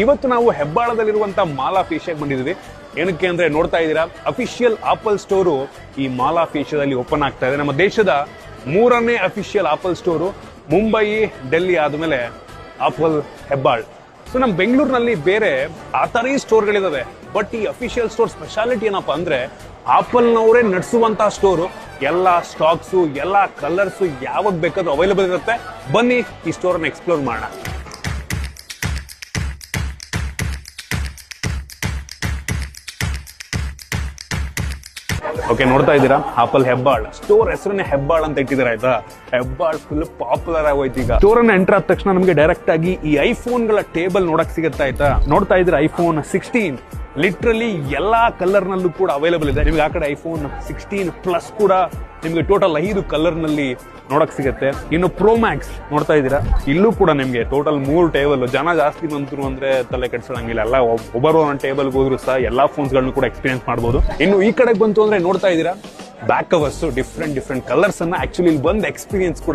ಇವತ್ತು ನಾವು ಹೆಬ್ಬಾಳದಲ್ಲಿರುವಂತ mall of ಏಷ್ಯಾಗೆ ಬಂದಿದ್ದೀವಿ. ಏನಕ್ಕೆ ಅಂದ್ರೆ ನೋಡ್ತಾ ಇದ್ದೀರಾ, ಅಫಿಷಿಯಲ್ ಆಪಲ್ ಸ್ಟೋರು ಈ ಮಾಲ್ ಆಫ್ ಏಷ್ಯಾದಲ್ಲಿ ಓಪನ್ ಆಗ್ತಾ ಇದೆ. ನಮ್ಮ ದೇಶದ 3ನೇ official apple store. Mumbai, Delhi ಆದ್ಮೇಲೆ ಆಪಲ್ ಹೆಬ್ಬಾಳ್. ಸೊ ನಮ್ಮ ಬೆಂಗಳೂರಿನಲ್ಲಿ ಬೇರೆ ಆ ತರ ಸ್ಟೋರ್ಗಳಿದಾವೆ. ಬಟ್ ಈ ಅಫಿಷಿಯಲ್ ಸ್ಟೋರ್ ಸ್ಪೆಷಾಲಿಟಿ ಏನಪ್ಪಾ ಅಂದ್ರೆ ಆಪಲ್ನವರೇ ನಡೆಸುವಂತಹ ಸ್ಟೋರು. ಎಲ್ಲಾ ಸ್ಟಾಕ್ಸು, ಎಲ್ಲಾ ಕಲರ್ಸು ಯಾವಾಗ ಬೇಕಾದ್ರೂ ಅವೈಲೇಬಲ್ ಇರುತ್ತೆ. ಬನ್ನಿ ಈ ಸ್ಟೋರ್ ಅನ್ನ ಎಕ್ಸ್ಪ್ಲೋರ್ ಮಾಡೋಣ. ಓಕೆ, ನೋಡ್ತಾ ಇದ್ದೀರಾ ಆಪಲ್ ಹೆಬ್ಬಾಳ್ ಸ್ಟೋರ್. ಹೆಸರನ್ನೇ ಹೆಬ್ಬಾಳ್ ಅಂತ ಇಟ್ಟಿದ್ದಾರೆ. ಆಯ್ತಾ, ಹೆಬ್ಬಾಳ್ ಫುಲ್ ಪಾಪ್ಯುಲರ್ ಆಗೋಯ್ತು ಈಗ. ಸ್ಟೋರ್ ಅನ್ನ ಎಂಟರ್ ಆದ ತಕ್ಷಣ ನಮಗೆ ಡೈರೆಕ್ಟ್ ಆಗಿ ಈ ಐಫೋನ್ ಗಳ ಟೇಬಲ್ ನೋಡಕ್ ಸಿಗುತ್ತೆ. ಆಯ್ತಾ, ನೋಡ್ತಾ ಇದ್ದೀರಾ ಐಫೋನ್ 16 ಲಿಟ್ರಲಿ ಎಲ್ಲಾ ಕಲರ್ ನಲ್ಲೂ ಕೂಡ ಅವೈಲೇಬಲ್ ಇದೆ. ನಿಮ್ಗೆ ಆ ಕಡೆ ಐಫೋನ್ 16 ಪ್ಲಸ್ ಕೂಡ ನಿಮ್ಗೆ ಟೋಟಲ್ 5 ಕಲರ್ ನಲ್ಲಿ ನೋಡಕ್ ಸಿಗುತ್ತೆ. ಇನ್ನು ಪ್ರೋ ಮ್ಯಾಕ್ಸ್ ನೋಡ್ತಾ ಇದ್ದೀರಾ, ಇಲ್ಲೂ ಕೂಡ ನಿಮ್ಗೆ ಟೋಟಲ್ 3 ಟೇಬಲ್. ಜನ ಜಾಸ್ತಿ ಬಂದ್ರು ಅಂದ್ರೆ ತಲೆ ಕೆಡ್ಸೋಂಗಿಲ್ಲ. ಎಲ್ಲ ಒಬ್ಬರು ಒಂದ್ ಟೇಬಲ್ ಹೋದ್ರು ಸಹ ಎಲ್ಲಾ ಫೋನ್ಸ್ ಗಳನ್ನು ಕೂಡ ಎಕ್ಸ್ಪೀರಿಯನ್ಸ್ ಮಾಡಬಹುದು. ಇನ್ನು ಈ ಕಡೆಗೆ ಬಂತು ಅಂದ್ರೆ ನೋಡ್ತಾ ಇದ್ದೀರಾ ಬ್ಯಾಕ್ ಕವರ್ಸ್ ಡಿಫ್ರೆಂಟ್ ಕಲರ್ಸ್ ಅನ್ನ ಆಕ್ಚುಲಿ ಇಲ್ಲಿ ಬಂದ್ ಎಕ್ಸ್ಪೀರಿಯನ್ಸ್ ಕೂಡ